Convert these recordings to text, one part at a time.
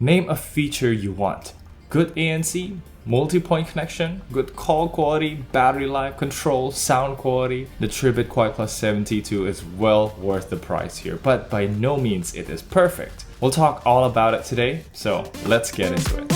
Name a feature you want. Good ANC, multi-point connection, good call quality, battery life, control, sound quality. The Tribit QuietPlus 72 is well worth the price here, but by no means it is perfect. We'll talk all about it today, so let's get into it.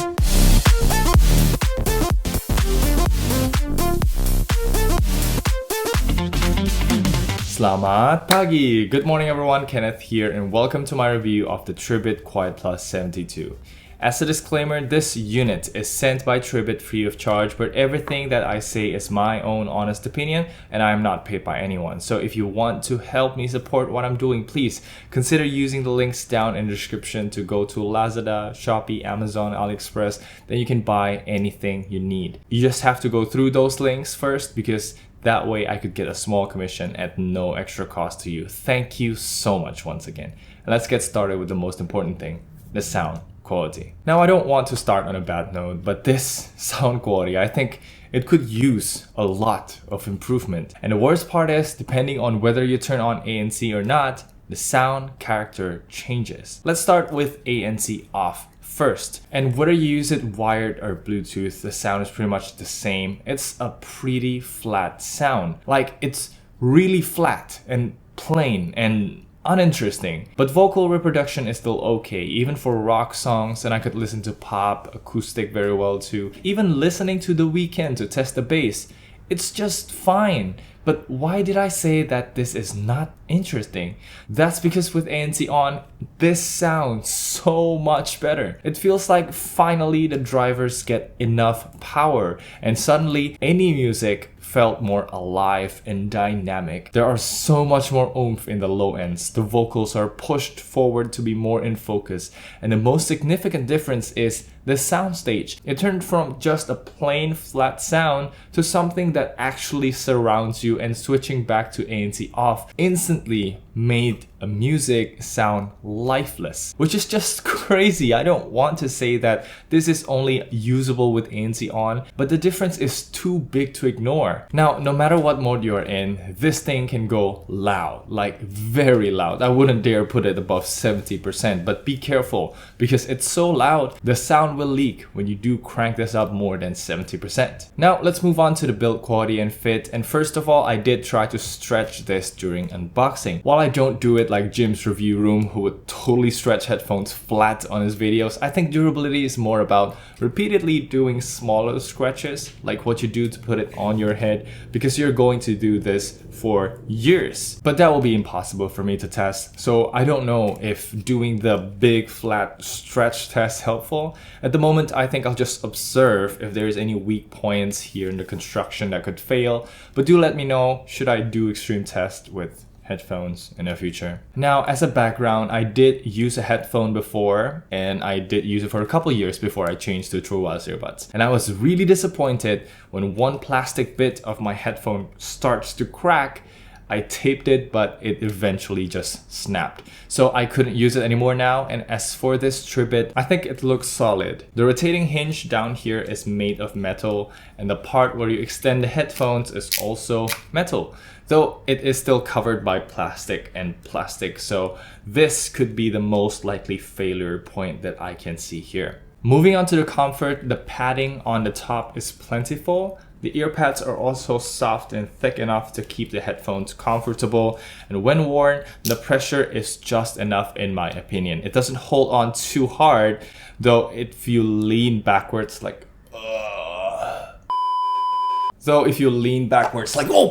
Selamat pagi! Good morning everyone, Kenneth here and welcome to my review of the Tribit QuietPlus 72. As a disclaimer, this unit is sent by Tribit free of charge, but everything that I say is my own honest opinion and I am not paid by anyone. So if you want to help me support what I'm doing, please consider using the links down in the description to go to Lazada, Shopee, Amazon, AliExpress. Then you can buy anything you need. You just have to go through those links first because that way I could get a small commission at no extra cost to you. Thank you so much once again. And let's get started with the most important thing, the sound quality. Now I don't want to start on a bad note, but this sound quality, I think it could use a lot of improvement. And the worst part is, depending on whether you turn on ANC or not, the sound character changes. Let's start with ANC off first. And whether you use it wired or Bluetooth, the sound is pretty much the same. It's a pretty flat sound. Like, it's really flat and plain and uninteresting. But vocal reproduction is still okay, even for rock songs, and I could listen to pop, acoustic very well too. Even listening to The Weeknd to test the bass, it's just fine. But why did I say that this is not interesting? That's because with ANC on, this sounds so much better. It feels like finally the drivers get enough power and suddenly any music felt more alive and dynamic. There are so much more oomph in the low ends. The vocals are pushed forward to be more in focus. And the most significant difference is the soundstage. It turned from just a plain flat sound to something that actually surrounds you, and switching back to ANC off instantly made a music sound lifeless, which is just crazy. I don't want to say that this is only usable with ANC on, but the difference is too big to ignore. Now, no matter what mode you're in, this thing can go loud, like very loud. I wouldn't dare put it above 70%, but be careful because it's so loud, the sound will leak when you do crank this up more than 70%. Now, let's move on to the build quality and fit. And first of all, I did try to stretch this during unboxing. While I don't do it like Jim's review room, who would totally stretch headphones flat on his videos, I think durability is more about repeatedly doing smaller scratches, like what you do to put it on your head, because you're going to do this for years. But that will be impossible for me to test, so I don't know if doing the big flat stretch test helpful. At the moment, I think I'll just observe if there's any weak points here in the construction that could fail, but do let me know should I do extreme test with headphones in the future. Now, as a background, I did use a headphone before, and I did use it for a couple years before I changed to true wireless earbuds. And I was really disappointed when one plastic bit of my headphone starts to crack. I taped it, but it eventually just snapped. So I couldn't use it anymore now. And as for this Tribit, I think it looks solid. The rotating hinge down here is made of metal, and the part where you extend the headphones is also metal, though it is still covered by plastic and plastic. So this could be the most likely failure point that I can see here. Moving on to the comfort, the padding on the top is plentiful. The ear pads are also soft and thick enough to keep the headphones comfortable, and when worn, the pressure is just enough in my opinion. It doesn't hold on too hard, though if you lean backwards like oh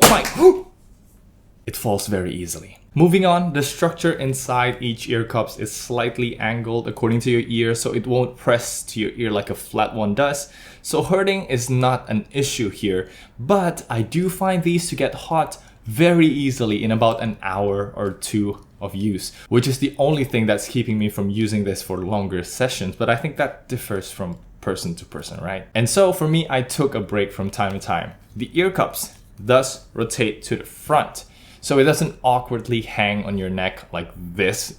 my, it falls very easily. Moving on, the structure inside each ear cups is slightly angled according to your ear, so it won't press to your ear like a flat one does. So hurting is not an issue here, but I do find these to get hot very easily in about an hour or two of use, which is the only thing that's keeping me from using this for longer sessions. But I think that differs from person to person, right? And so for me, I took a break from time to time. The ear cups thus rotate to the front, so it doesn't awkwardly hang on your neck like this,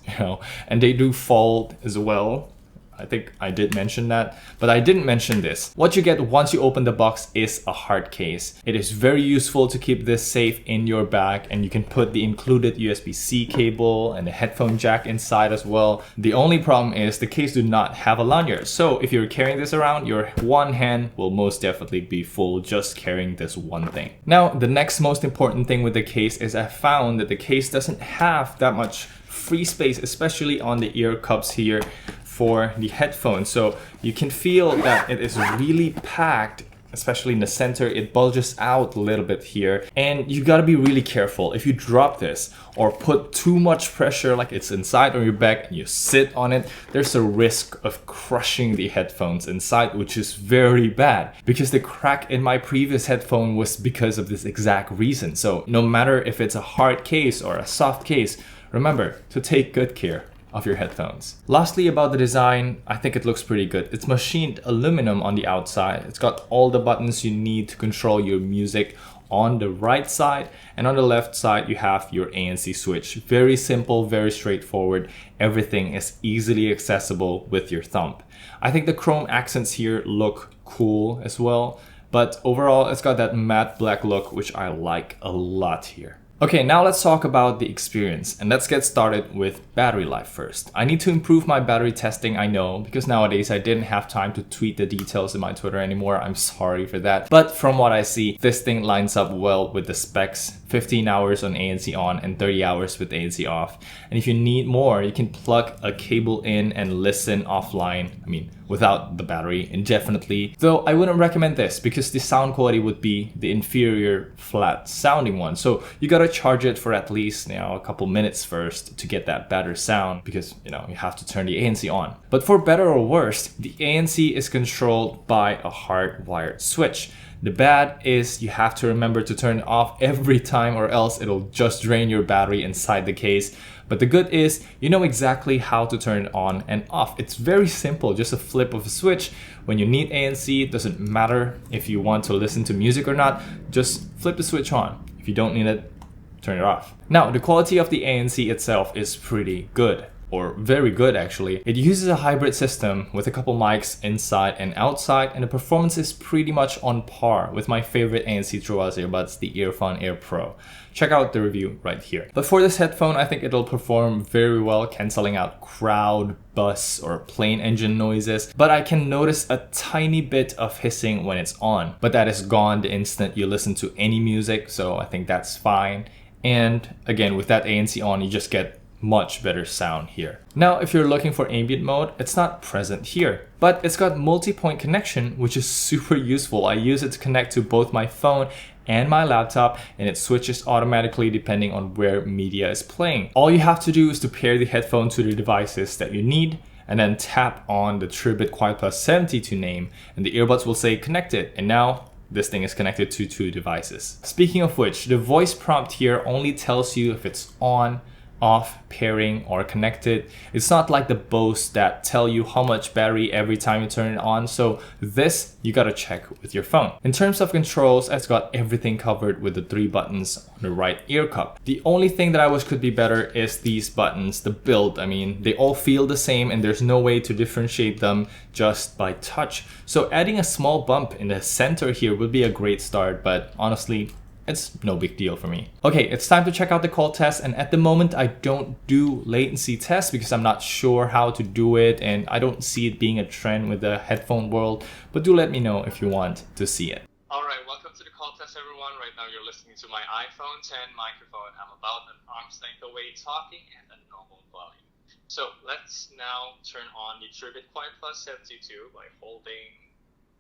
and they do fold as well. I think I did mention that, but I didn't mention this. What you get once you open the box is a hard case. It is very useful to keep this safe in your bag, and you can put the included USB-C cable and the headphone jack inside as well. The only problem is the case do not have a lanyard. So if you're carrying this around, your one hand will most definitely be full just carrying this one thing. Now, the next most important thing with the case is I found that the case doesn't have that much free space, especially on the ear cups here for the headphones. So you can feel that it is really packed, especially in the center. It bulges out a little bit here, and you gotta be really careful. If you drop this or put too much pressure, like it's inside on your back and you sit on it, there's a risk of crushing the headphones inside, which is very bad, because the crack in my previous headphone was because of this exact reason. So no matter if it's a hard case or a soft case, remember to take good care of your headphones. Lastly, about the design, I think it looks pretty good. It's machined aluminum on the outside. It's got all the buttons you need to control your music on the right side, and on the left side you have your ANC switch. Very simple, very straightforward. Everything is easily accessible with your thumb. I think the chrome accents here look cool as well, but overall it's got that matte black look, which I like a lot here. Okay, now let's talk about the experience, and let's get started with battery life first. I need to improve my battery testing, I know, because nowadays I didn't have time to tweet the details in my Twitter anymore. I'm sorry for that. But from what I see, this thing lines up well with the specs. 15 hours on ANC on and 30 hours with ANC off. And if you need more, you can plug a cable in and listen offline. I mean, without the battery indefinitely. Though I wouldn't recommend this because the sound quality would be the inferior flat sounding one. So you gotta charge it for at least, a couple minutes first to get that better sound, because you have to turn the ANC on. But for better or worse, the ANC is controlled by a hardwired switch. The bad is you have to remember to turn it off every time, or else it'll just drain your battery inside the case. But the good is you know exactly how to turn it on and off. It's very simple, just a flip of a switch. When you need ANC, it doesn't matter if you want to listen to music or not, just flip the switch on. If you don't need it, turn it off. Now, the quality of the ANC itself is pretty good. Or very good actually. It uses a hybrid system with a couple mics inside and outside, and the performance is pretty much on par with my favorite ANC Tribit earbuds, the Earphone Air Pro. Check out the review right here. But for this headphone, I think it'll perform very well cancelling out crowd, bus, or plane engine noises, but I can notice a tiny bit of hissing when it's on. But that is gone the instant you listen to any music, so I think that's fine. And again, with that ANC on, you just get much better sound here. Now, if you're looking for ambient mode, it's not present here, but it's got multi-point connection, which is super useful. I use it to connect to both my phone and my laptop, and it switches automatically depending on where media is playing. All you have to do is to pair the headphone to the devices that you need, and then tap on the Tribit QuietPlus 72 name, and the earbuds will say connected, and now this thing is connected to 2 devices. Speaking of which, the voice prompt here only tells you if it's on, off, pairing, or connected. It's not like the Bose that tell you how much battery every time you turn it on, so this you gotta check with your phone. In terms of controls, it's got everything covered with the 3 buttons on the right ear cup. The only thing that I wish could be better is these buttons, the build. I mean, they all feel the same and there's no way to differentiate them just by touch. So adding a small bump in the center here would be a great start, but honestly, it's no big deal for me. Okay, it's time to check out the call test, and at the moment I don't do latency tests because I'm not sure how to do it and I don't see it being a trend with the headphone world, but do let me know if you want to see it. Alright, welcome to the call test everyone. Right now you're listening to my iPhone 10 microphone. I'm about an arm's length away talking at a normal volume. So let's now turn on the Tribit QuietPlus 72 by holding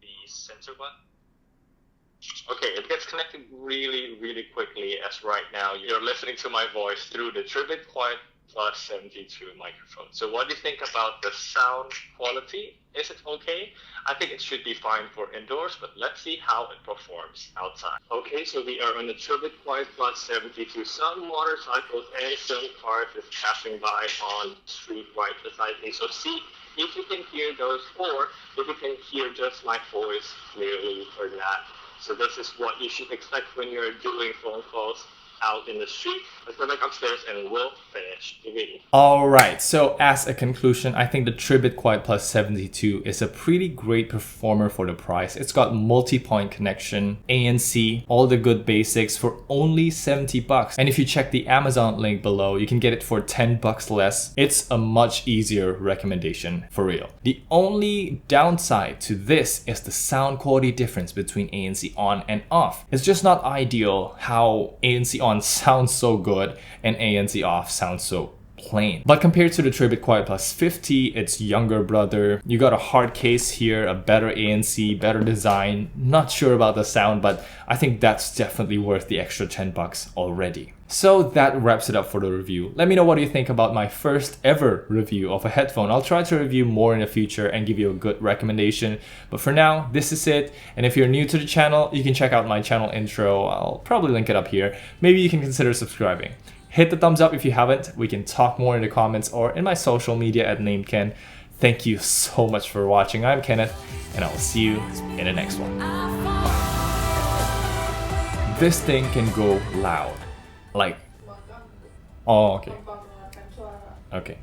the center button. Okay, it gets connected really quickly, as right now you're listening to my voice through the Tribit QuietPlus 72 microphone. So what do you think about the sound quality? Is it okay? I think it should be fine for indoors, but let's see how it performs outside. Okay, so we are on the Tribit QuietPlus 72. Some motorcycles and some cars is passing by on the street right beside me. So see if you can hear those, or if you can hear just my voice clearly or not. So this is what you should expect when you're doing phone calls out in the street. Let's go back upstairs and we'll finish the video. Alright, so as a conclusion, I think the Tribit QuietPlus 72 is a pretty great performer for the price. It's got multi-point connection, ANC, all the good basics for only 70 bucks. And if you check the Amazon link below, you can get it for 10 bucks less. It's a much easier recommendation for real. The only downside to this is the sound quality difference between ANC on and off. It's just not ideal how ANC on sounds so good and ANC off sounds so plain. But compared to the Tribit QuietPlus 50, its younger brother, you got a hard case here, a better ANC, better design. Not sure about the sound, but I think that's definitely worth the extra 10 bucks already. So that wraps it up for the review. Let me know what you think about my first ever review of a headphone. I'll try to review more in the future and give you a good recommendation. But for now, this is it. And if you're new to the channel, you can check out my channel intro. I'll probably link it up here. Maybe you can consider subscribing. Hit the thumbs up if you haven't. We can talk more in the comments or in my social media at NameKen. Thank you so much for watching. I'm Kenneth, and I will see you in the next one. This thing can go loud. Like, oh, okay. Okay.